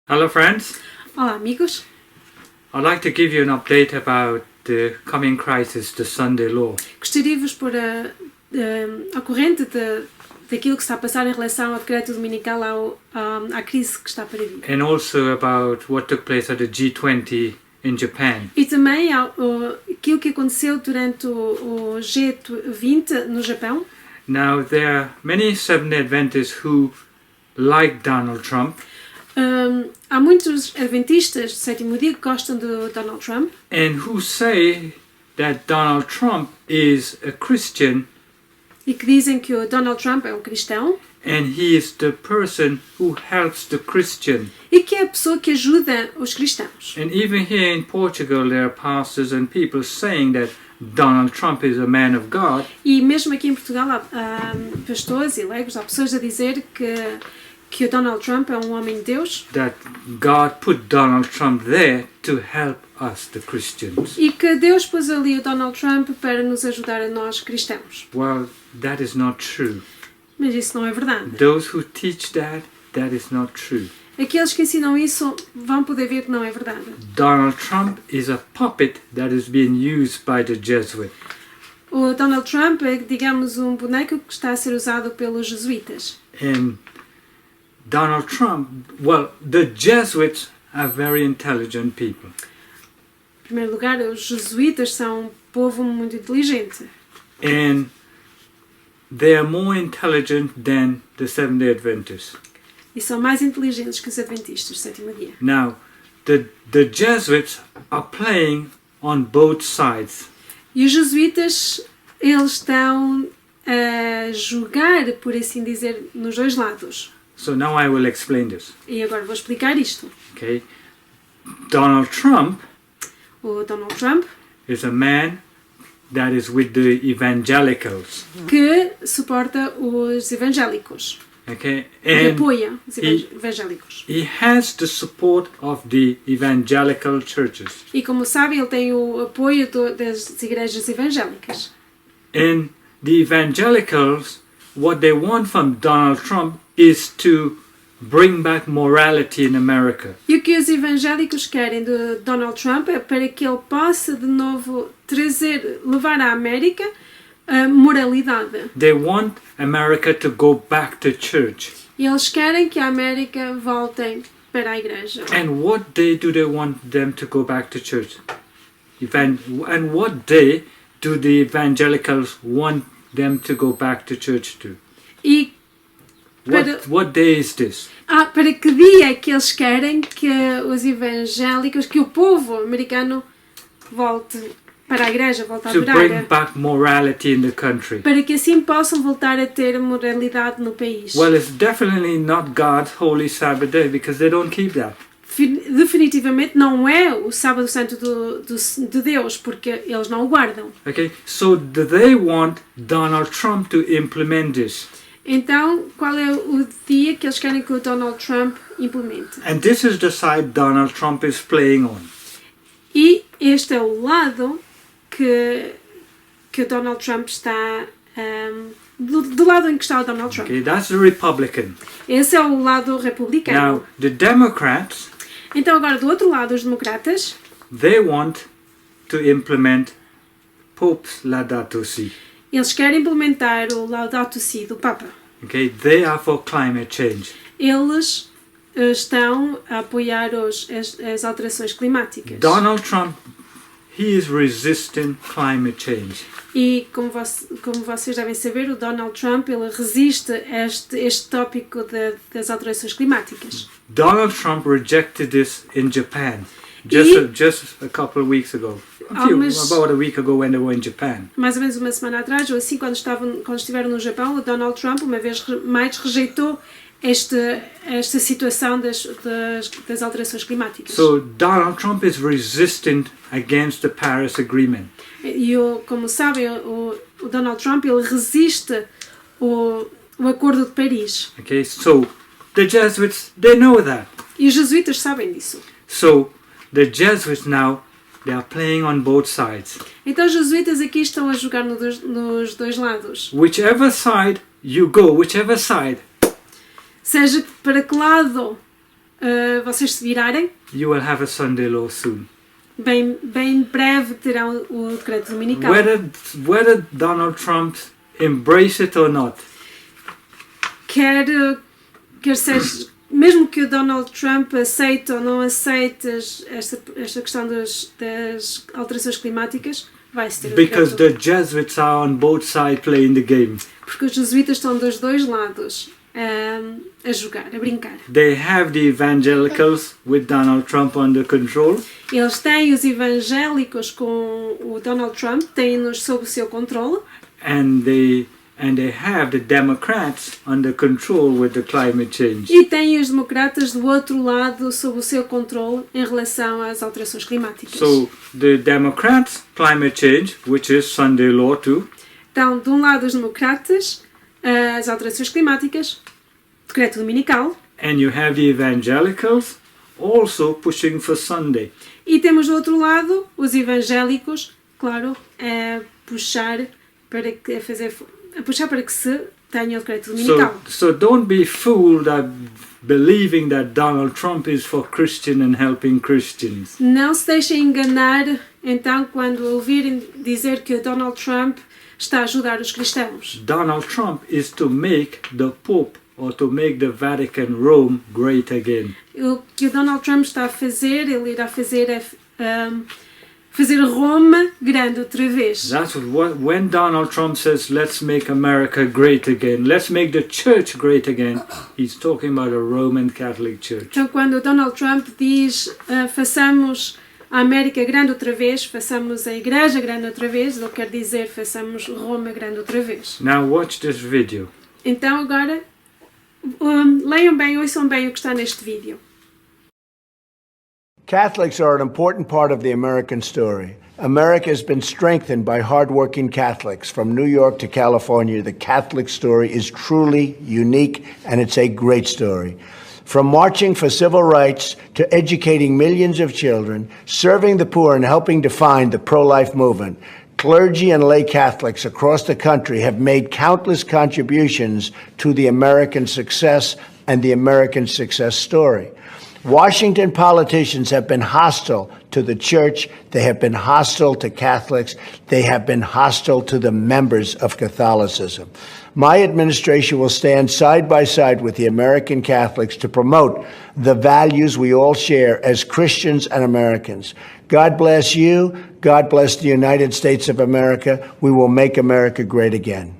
Hello friends, Olá amigos, I'd like to give you an update about the coming crisis, the Sunday law. gostaria de vos pôr ao corrente daquilo que está a passar em relação ao decreto dominical à crise que está para vir. And also about what took place at the G20 in Japan. E também aquilo que aconteceu durante o G20 no Japão. Now there are many Seventh-day Adventists who like Donald Trump. Há muitos adventistas do sétimo dia que gostam de Donald Trump. And who say that Donald Trump is a Christian. E que dizem que o Donald Trump é um cristão. And he is the person who helps the Christian. E que é a pessoa que ajuda os cristãos. And even here in Portugal there are pastors and people saying that Donald Trump is a man of God. E mesmo aqui em Portugal há pastores e leigos, há pessoas a dizer que o Donald Trump é um homem de Deus. That God put Donald Trump there to help us, the Christians. E que Deus pôs ali o Donald Trump para nos ajudar a nós cristãos. Well, that is not true. Mas isso não é verdade. Those who teach that is not true. Aqueles que ensinam isso vão poder ver que não é verdade. Donald Trump is a puppet that is being used by the Jesuits. O Donald Trump é, digamos, um boneco que está a ser usado pelos jesuítas. And Donald Trump, well, the Jesuits are very intelligent people. Em primeiro lugar, os jesuítas são um povo muito inteligente. And they are more intelligent than the Seventh-day Adventists. E são mais inteligentes que os adventistas do sétimo dia. Now, the Jesuits are playing on both sides. E os jesuítas, eles estão a jogar, por assim dizer, nos dois lados. So now I will explain this. E agora vou explicar isto. Okay? Donald Trump O Donald Trump, is a man that is with the evangelicals. que suporta os evangélicos. Okay? Que And apoia os evangélicos. he has the support of the evangelical churches. E como sabe, ele tem o apoio das igrejas evangélicas. And the evangelicals, what they want from Donald Trump is to bring back morality in America. E o que os evangélicos querem de Donald Trump é para que ele possa de novo levar à América a moralidade. They want America to go back to church. E eles querem que a América volte para a igreja. And what day do they want them to go back to church? And what day do the evangelicals want them to go back to church to? E What day is this? para que dia é que eles querem que os evangélicos, que o povo americano volte para a igreja, volte a To adorar? bring back morality in the country. Para que assim possam voltar a ter moralidade no país. Well, it's definitely not God's holy Sabbath day because they don't keep that. Definitivamente não é o sábado santo de Deus, porque eles não o guardam. Okay, so do they want Donald Trump to implement this? Então, qual é o dia que eles querem que o Donald Trump implemente? And this is the side Donald Trump is playing on. E este é o lado que o Donald Trump está... do lado em que está o Donald Trump. Okay, that's the Republican. Esse é o lado republicano. Now, the Democrats, Então agora do outro lado, os democratas, they want to implement Pope's Laudato Si. eles querem implementar o Laudato Si do Papa. Okay, they are for climate change. Eles estão a apoiar as alterações climáticas. Donald Trump, he is resisting climate change. E como vocês devem saber, o Donald Trump ele resiste a este tópico das alterações climáticas. Donald Trump rejected this in Japan just a couple of weeks ago. About a week ago when they were in Japan. Mais ou menos uma semana atrás, ou assim, quando estiveram no Japão, o Donald Trump uma vez mais rejeitou esta situação das alterações climáticas. So Donald Trump is resisting against the Paris Agreement. E como sabem, o Donald Trump ele resiste o Acordo de Paris. Okay, so the Jesuits, they know that. E os jesuítas sabem disso. So the Jesuits now, they are playing on both sides. Então os jesuítas aqui estão a jogar nos dois lados. Whichever side you go, whichever side, Seja para que lado vocês se virarem, you will have a Sunday law soon. bem breve terão o decreto dominical. Whether Donald Trump embrace it or not, Quer seja, mesmo que o Donald Trump aceite ou não aceite esta questão das alterações climáticas, vai-se ter o because decreto. the Jesuits are on both sides playing the game. Porque os jesuítas estão dos dois lados a jogar, a brincar. They have the evangelicals with Donald Trump under control, Eles têm os evangélicos com o Donald Trump, têm-nos sob o seu controle, and they have the Democrats under control with the climate change. e têm os democratas do outro lado sob o seu controle em relação às alterações climáticas. So the Democrats, climate change, which is Sunday law too, Então, de um lado os democratas, as alterações climáticas, decreto dominical, and you have the evangelicals also pushing for Sunday. e temos do outro lado os evangélicos, claro, a puxar para que se tenha o decreto dominical. So don't be fooled at believing that Donald Trump is for Christian and helping Christians. Não se deixem enganar, então, quando ouvirem dizer que o Donald Trump está a ajudar os cristãos. Donald Trump is to make the Pope or to make the Vatican Rome great again. O que o Donald Trump está a fazer, ele irá fazer fazer Roma grande outra vez. That's when Donald Trump says, let's make America great again, let's make the church great again, he's talking about a Roman Catholic Church. Então, quando o Donald Trump diz façamos a América grande outra vez, façamos a Igreja grande outra vez, ele quer dizer façamos Roma grande outra vez. Now watch this video. Então agora leiam bem, ouçam bem o que está neste vídeo. Catholics are an important part of the American story. America has been strengthened by hardworking Catholics. From New York to California, the Catholic story is truly unique, and it's a great story. From marching for civil rights to educating millions of children, serving the poor, and helping define the pro-life movement, clergy and lay Catholics across the country have made countless contributions to the American success and the American success story. Washington politicians have been hostile to the church. They have been hostile to Catholics. They have been hostile to the members of Catholicism. My administration will stand side by side with the American Catholics to promote the values we all share as Christians and Americans. God bless you. God bless the United States of America. We will make America great again.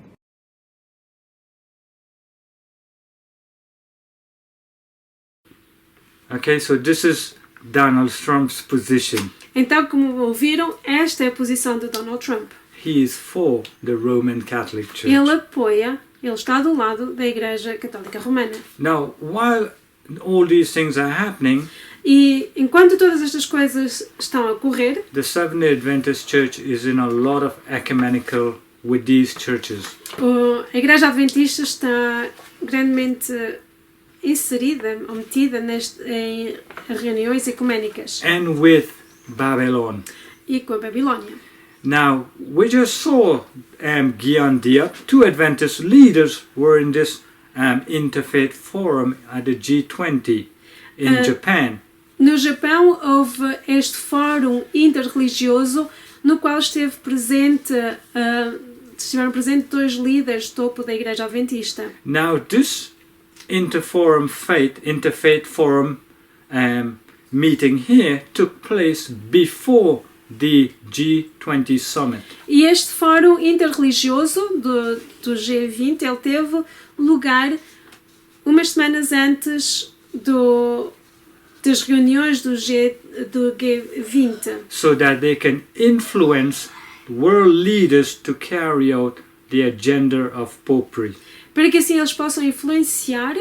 Okay, so this is Donald Trump's position. Então, como ouviram, esta é a posição de Donald Trump. He is for the Roman Catholic Church. Ele está do lado da Igreja Católica Romana. Now, while all these things are happening, E enquanto todas estas coisas estão a ocorrer, the Seventh-day Adventist Church is in a lot of ecumenical with these churches. a Igreja Adventista está grandemente inserida ou metida em reuniões ecuménicas And with Babylon. e com a Babilónia. Now, we just saw Gyandia, two Adventist leaders were in this interfaith forum at the G20 in Japan. No Japão houve este fórum interreligioso no qual estiveram presentes dois líderes topo da Igreja Adventista. Now, this interfaith forum meeting here took place before the G20 summit. E este fórum interreligioso do G20 ele teve lugar umas semanas antes das reuniões do G20. So that they can influence world leaders to carry out the agenda of popery. Para que assim eles possam influenciar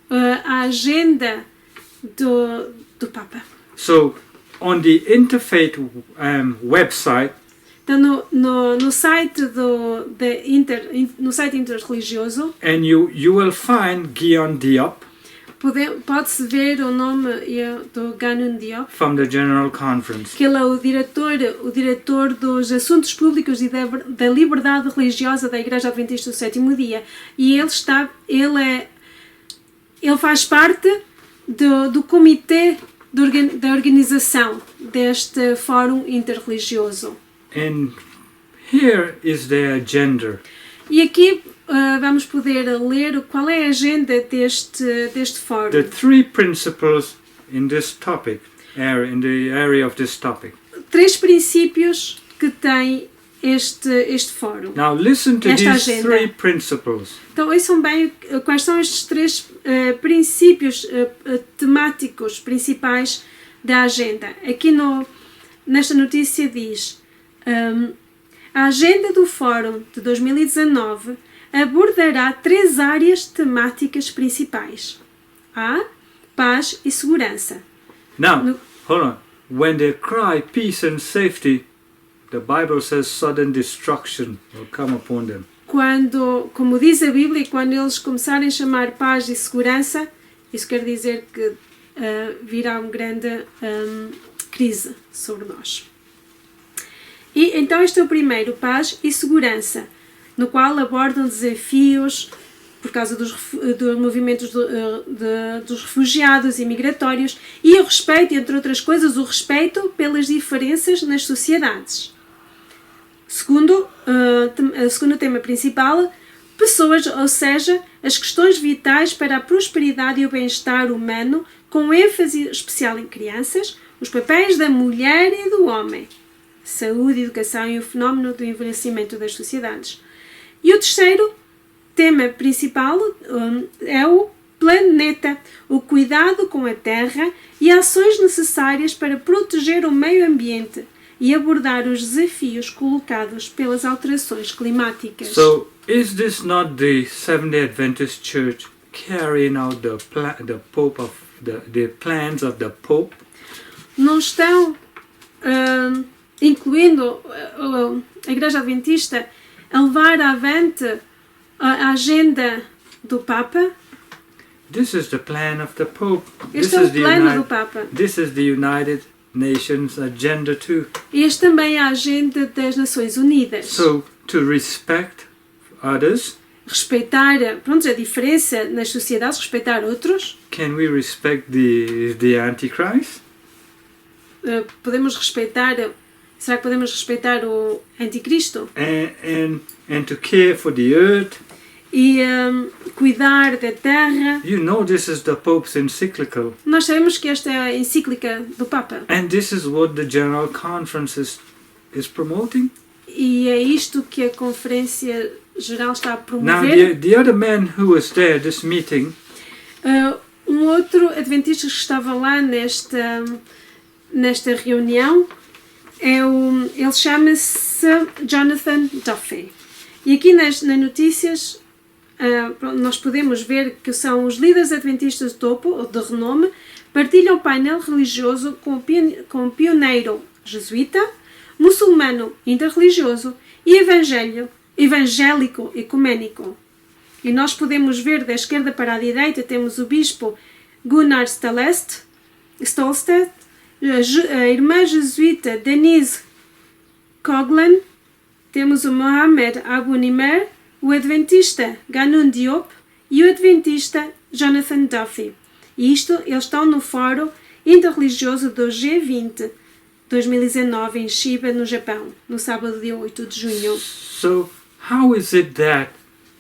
a agenda do Papa. So, on the interfaith website, Então, no site no site interreligioso, and you will find Guion Diop pode-se ver o nome do Ganun Diop, from the General Conference. que ele é o diretor dos assuntos públicos e da liberdade religiosa da Igreja Adventista do Sétimo Dia. E ele faz parte do comitê da organização deste fórum interreligioso. And here is their agenda. E aqui vamos poder ler qual é a agenda deste fórum. The three principles in this topic, in the area of this topic. 3 princípios que tem este fórum. Now listen to Esta these agenda. 3 principles. Então, ouçam bem quais são estes 3 princípios temáticos principais da agenda. Aqui nesta notícia diz: a agenda do Fórum de 2019 abordará 3 áreas temáticas principais: A. Paz e segurança. Now, hold on. When they cry peace and safety, the Bible says sudden destruction will come upon them. Quando, como diz a Bíblia, quando eles começarem a chamar paz e segurança, isso quer dizer que virá uma grande crise sobre nós. E então este é o primeiro, paz e segurança, no qual abordam desafios por causa dos movimentos dos refugiados e migratórios e o respeito, entre outras coisas, o respeito pelas diferenças nas sociedades. O segundo tema principal, pessoas, ou seja, as questões vitais para a prosperidade e o bem-estar humano, com ênfase especial em crianças, os papéis da mulher e do homem, saúde, educação e o fenómeno do envelhecimento das sociedades. E o terceiro tema principal é o planeta, o cuidado com a Terra e ações necessárias para proteger o meio ambiente e abordar os desafios colocados pelas alterações climáticas. So, is this not the Seventh-day Adventist Church carrying out the plans of the Pope? Não estão incluindo a Igreja Adventista a levar avante a agenda do Papa? This is the plan of the Pope. Este é o plano do Papa. This is the United Nations agenda too. E este também é a agenda das Nações Unidas. So, to respect others, respeitar, pronto, a diferença nas sociedades, respeitar outros. can we respect the Antichrist? Podemos respeitar, será que podemos respeitar o Anticristo? And to care for the earth. E cuidar da terra. You know this is the Pope's encyclical. Nós sabemos que esta é a encíclica do Papa. And this is what the General Conference is promoting. E é isto que a Conferência Geral está a Now promover. the other man who was there, this meeting, Um outro adventista que estava lá nesta reunião, ele chama-se Jonathan Duffy. E aqui nas notícias nós podemos ver que são os líderes adventistas de topo, ou de renome, partilham o painel religioso com o pioneiro jesuíta, muçulmano interreligioso e evangélico ecumênico. E nós podemos ver da esquerda para a direita, temos o bispo Gunnar Stolstedt, a irmã jesuíta Denise Coughlin, temos o Mohamed Abu Nimer, o adventista Ganun Diop e o adventista Jonathan Duffy. E eles estão no Fórum Interreligioso do G20 2019 em Shiba, no Japão, no sábado, dia 8 de junho. so how is it that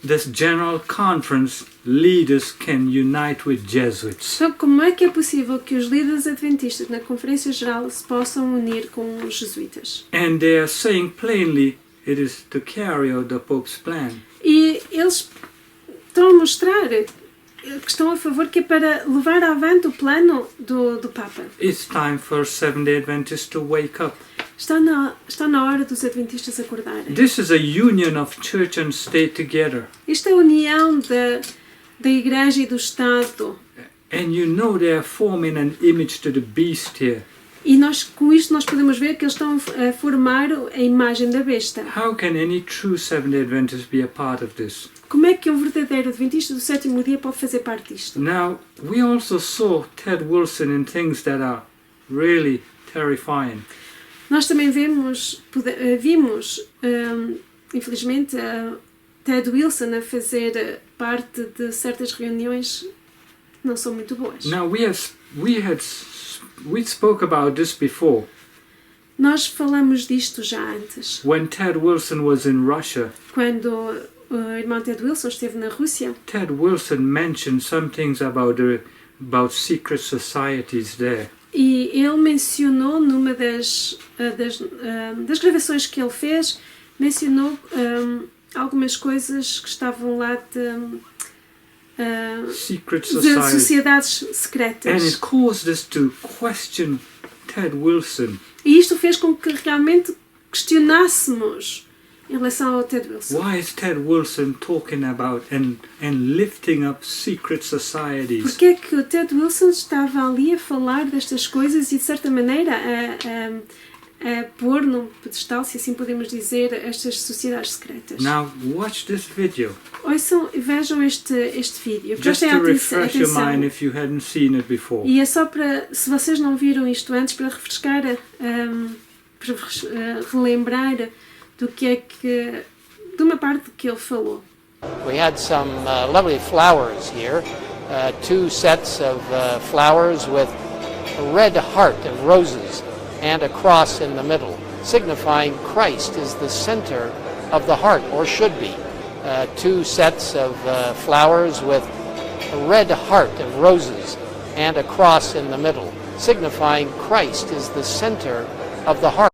this General Conference leaders can unite with Jesuits? Então, como é que é possível que os líderes adventistas na Conferência Geral se possam unir com os jesuítas? And they are saying plainly it is to carry out the Pope's plan. E eles estão a mostrar que estão a favor, que é para levar avante o plano do Papa. It's time for Seventh-day Adventists to wake up. Está na hora dos adventistas acordarem. This is a union of church and state together. Isto é a união da Igreja e do Estado. And you know they are forming an image to the beast here. E com isto nós podemos ver que eles estão a formar a imagem da besta. How can any true Seventh-day Adventist be a part of this? Como é que um verdadeiro adventista do sétimo dia pode fazer parte disto? Now, we also saw Ted Wilson in things that are really terrifying. Nós também vimos, infelizmente, Ted Wilson a fazer parte de certas reuniões não são muito boas. Now we spoke about this before. Nós falamos disto já antes. When Ted Wilson was in Russia, Quando o irmão Ted Wilson esteve na Rússia, Ted Wilson mentioned some things about secret societies there. e ele mencionou numa das gravações que ele fez, mencionou algumas coisas que estavam lá Secret de societies. sociedades secretas. And it caused us to question Ted Wilson. E isto fez com que realmente questionássemos em relação ao Ted Wilson. Why is Ted Wilson talking about and lifting up secret societies? Porque é que o Ted Wilson estava ali a falar destas coisas e de certa maneira a pôr num pedestal, se assim podemos dizer, estas sociedades secretas. Now watch this video. Ouçam e vejam este vídeo. Just Prestem to refresh your atenção. mind if you hadn't seen it before. E é só para, se vocês não viram isto antes, para refrescar, para relembrar do que é que, de uma parte que ele falou. We had some lovely flowers here, two sets of flowers with a red heart of roses and a cross in the middle, signifying Christ is the center of the heart, or should be. Two sets of flowers with a red heart of roses and a cross in the middle, signifying Christ is the center of the heart.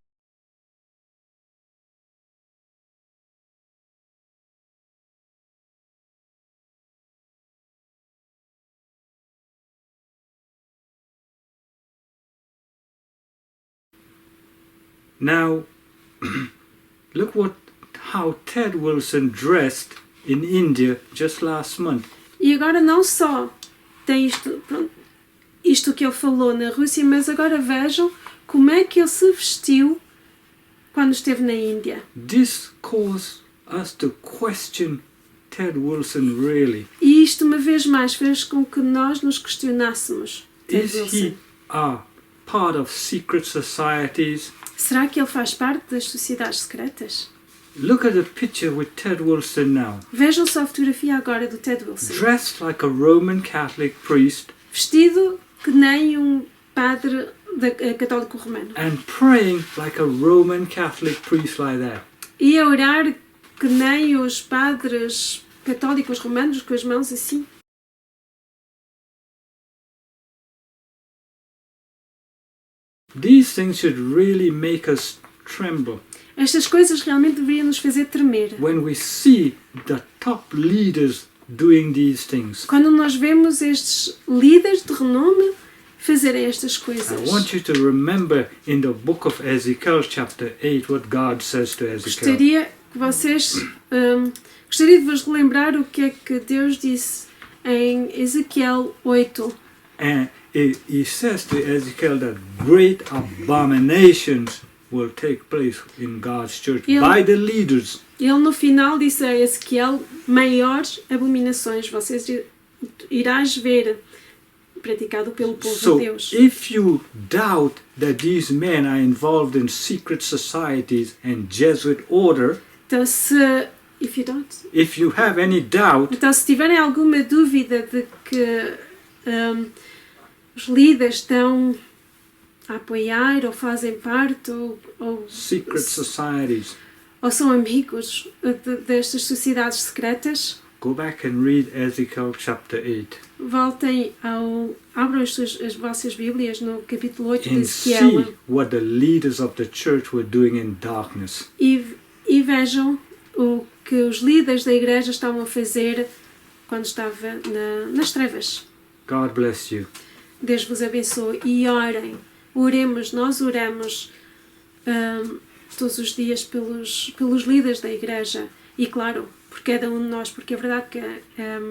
Now, look how Ted Wilson dressed in India just last month. E agora não só tem isto que ele falou na Rússia, mas agora vejam como é que ele se vestiu quando esteve na Índia. This caused us to question Ted Wilson really. E isto, uma vez mais, fez com que nós nos questionássemos. Ted Is Wilson. he a part of secret societies? Será que ele faz parte das sociedades secretas? Look at the picture with Ted Wilson now. Vejam só a fotografia agora do Ted Wilson. Dressed like a Roman Catholic priest Vestido que nem um padre católico romano. and praying like a Roman Catholic priest like that. E a orar que nem os padres católicos romanos, com as mãos assim. These things should really make us tremble Estas coisas realmente deveriam nos fazer tremer. when we see the top leaders doing these things. Quando nós vemos estes líderes de renome fazerem estas I coisas. want you to remember in the book of Ezekiel chapter 8 what God says to Ezekiel. Gostaria que vocês gostaria de vos relembrar o que é que Deus disse em Ezequiel 8. And he says to Ezekiel that great abominations will take place in God's church by the leaders. Ele no final disse a Ezequiel: maiores abominações vocês irás ver praticado pelo povo So de Deus. if you doubt that these men are involved in secret societies and Jesuit order, Então se if you have any doubt, então se tiverem alguma dúvida de que os líderes estão a apoiar ou fazem parte ou secret societies, ou são amigos destas sociedades secretas, go back and read Ezekiel chapter 8 voltem abram as vossas Bíblias no capítulo 8 de and Ezequiel see what the leaders of the church were doing in darkness. e vejam o que os líderes da igreja estavam a fazer quando estava nas trevas. God bless you. Deus vos abençoe e orem. Nós oramos todos os dias pelos líderes da igreja e, claro, por cada um de nós, porque é verdade que a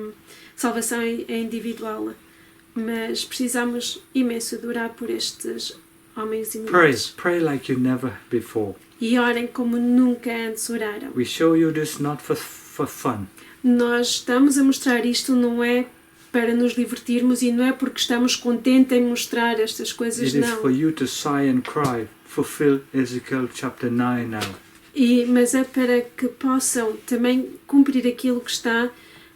salvação é individual, mas precisamos imenso de orar por estes homens e mulheres. Pray like you never before. E orem como nunca antes oraram. We show you this not for fun. Nós estamos a mostrar isto, não é para nos divertirmos e não é porque estamos contentes em mostrar estas coisas, It is não. for you to sigh and cry. Fulfill Ezekiel chapter 9 now. Mas é para que possam também cumprir aquilo que está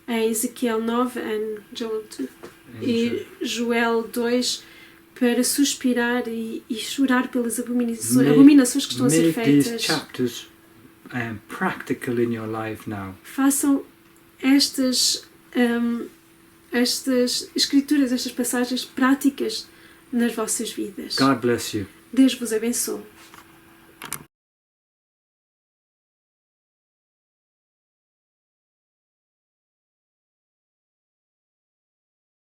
em Ezequiel 9 e Joel 2. e Joel 2 para suspirar e chorar pelas abominações que estão a ser Make these feitas. chapters practical in your life now. Façam estas escrituras, estas passagens práticas nas vossas vidas. God bless you. Deus vos abençoe.